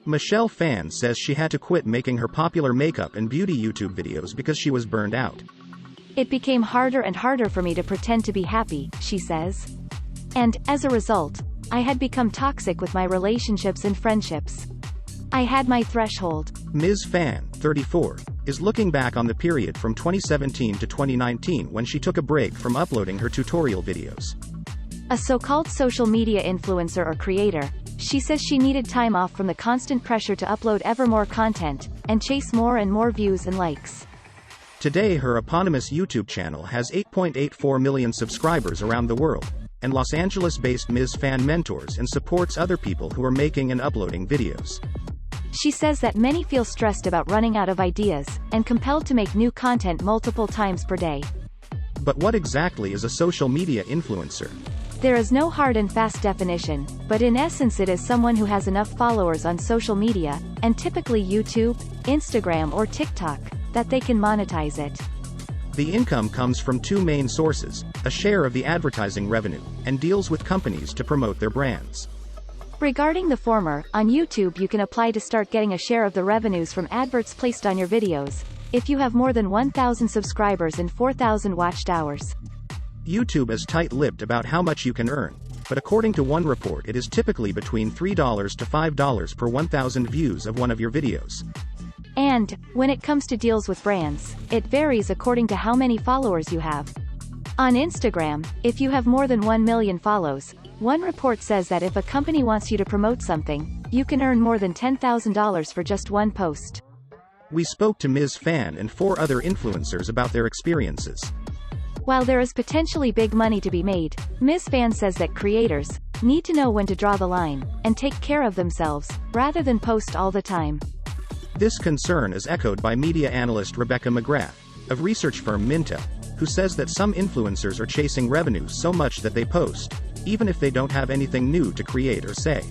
Michelle Phan says she had to quit making her popular makeup and beauty YouTube videos because she was burned out. It became harder and harder for me to pretend to be happy, she says. And, as a result, I had become toxic with my relationships and friendships. I had my threshold. Ms. Phan, 34, is looking back on the period from 2017 to 2019 when she took a break from uploading her tutorial videos. A so-called social media influencer or creator, she says she needed time off from the constant pressure to upload ever more content, and chase more and more views and likes. Today her eponymous YouTube channel has 8.84 million subscribers around the world, and Los Angeles-based Ms. Phan mentors and supports other people who are making and uploading videos. She says that many feel stressed about running out of ideas, and compelled to make new content multiple times per day. But what exactly is a social media influencer? There is no hard and fast definition, but in essence it is someone who has enough followers on social media, and typically YouTube, Instagram or TikTok, that they can monetize it. The income comes from two main sources, a share of the advertising revenue, and deals with companies to promote their brands. Regarding the former, on YouTube you can apply to start getting a share of the revenues from adverts placed on your videos, if you have more than 1,000 subscribers and 4,000 watched hours. YouTube is tight-lipped about how much you can earn, but according to one report it is typically between $3 to $5 per 1,000 views of one of your videos. And, when it comes to deals with brands, it varies according to how many followers you have. On Instagram, if you have more than 1 million follows, one report says that if a company wants you to promote something, you can earn more than $10,000 for just one post. We spoke to Ms. Phan and 4 other influencers about their experiences. While there is potentially big money to be made, Ms. Phan says that creators need to know when to draw the line, and take care of themselves, rather than post all the time. This concern is echoed by media analyst Rebecca McGrath, of research firm Mintel, who says that some influencers are chasing revenues so much that they post, even if they don't have anything new to create or say.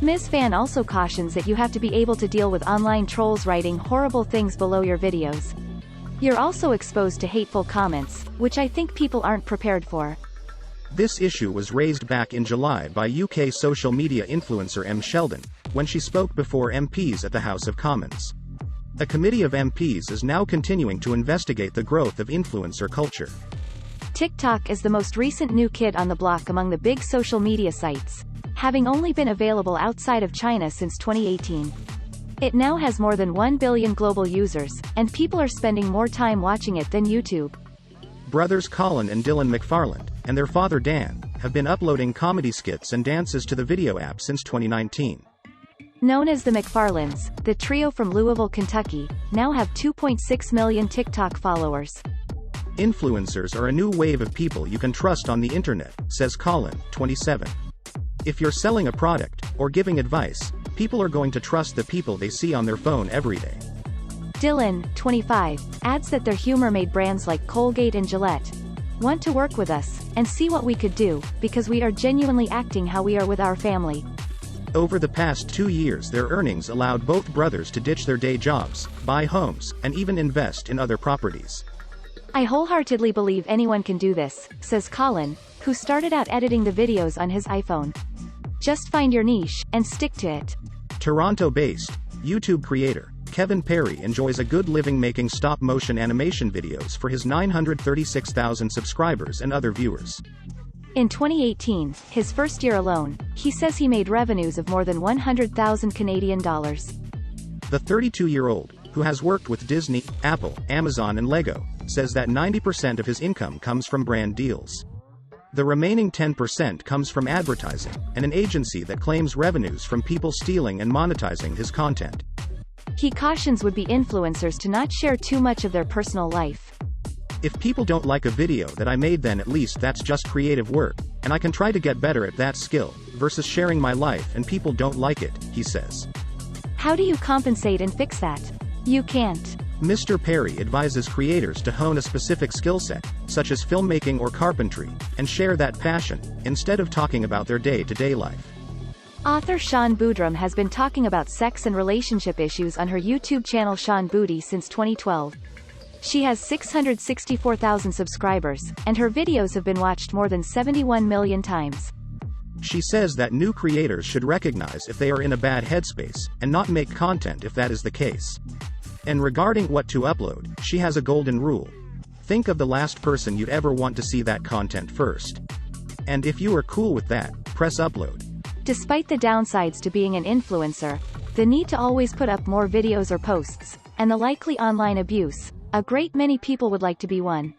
Ms. Phan also cautions that you have to be able to deal with online trolls writing horrible things below your videos. You're also exposed to hateful comments, which I think people aren't prepared for. This issue was raised back in July by UK social media influencer M. Sheldon, when she spoke before MPs at the House of Commons. A committee of MPs is now continuing to investigate the growth of influencer culture. TikTok is the most recent new kid on the block among the big social media sites, having only been available outside of China since 2018. It now has more than 1 billion global users, and people are spending more time watching it than YouTube. Brothers Colin and Dylan McFarland, and their father Dan, have been uploading comedy skits and dances to the video app since 2019. Known as the McFarlands, the trio from Louisville, Kentucky, now have 2.6 million TikTok followers. Influencers are a new wave of people you can trust on the internet, says Colin, 27. If you're selling a product, or giving advice, people are going to trust the people they see on their phone every day. Dylan, 25, adds that their humor made brands like Colgate and Gillette want to work with us, and see what we could do, because we are genuinely acting how we are with our family. Over the past 2 years their earnings allowed both brothers to ditch their day jobs, buy homes, and even invest in other properties. I wholeheartedly believe anyone can do this, says Colin, who started out editing the videos on his iPhone. Just find your niche, and stick to it. Toronto-based YouTube creator Kevin Perry enjoys a good living making stop-motion animation videos for his 936,000 subscribers and other viewers. In 2018, his first year alone, he says he made revenues of more than 100,000 Canadian dollars. The 32-year-old, who has worked with Disney, Apple, Amazon and Lego, says that 90% of his income comes from brand deals. The remaining 10% comes from advertising, and an agency that claims revenues from people stealing and monetizing his content. He cautions would-be influencers to not share too much of their personal life. If people don't like a video that I made, then at least that's just creative work, and I can try to get better at that skill, versus sharing my life and people don't like it, he says. How do you compensate and fix that? You can't. Mr. Perry advises creators to hone a specific skill set, such as filmmaking or carpentry, and share that passion, instead of talking about their day-to-day life. Author Sean Boodram has been talking about sex and relationship issues on her YouTube channel Sean Booty since 2012. She has 664,000 subscribers, and her videos have been watched more than 71 million times. She says that new creators should recognize if they are in a bad headspace, and not make content if that is the case. And regarding what to upload, she has a golden rule. Think of the last person you'd ever want to see that content first. And if you are cool with that, press upload. Despite the downsides to being an influencer, the need to always put up more videos or posts, and the likely online abuse, a great many people would like to be one.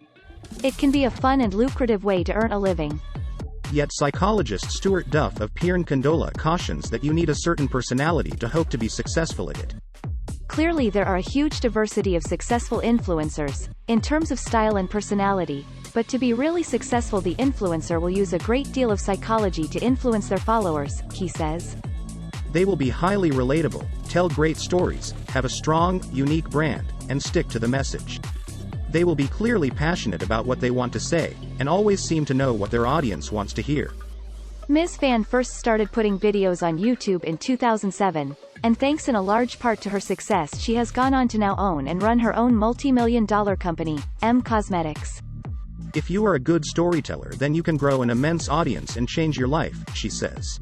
It can be a fun and lucrative way to earn a living. Yet psychologist Stuart Duff of Pearn Condola cautions that you need a certain personality to hope to be successful at it. Clearly there are a huge diversity of successful influencers, in terms of style and personality, but to be really successful the influencer will use a great deal of psychology to influence their followers, he says. They will be highly relatable, tell great stories, have a strong, unique brand, and stick to the message. They will be clearly passionate about what they want to say, and always seem to know what their audience wants to hear. Ms. Phan first started putting videos on YouTube in 2007, and thanks in a large part to her success she has gone on to now own and run her own multi-million-dollar company, M Cosmetics. If you are a good storyteller then you can grow an immense audience and change your life, she says.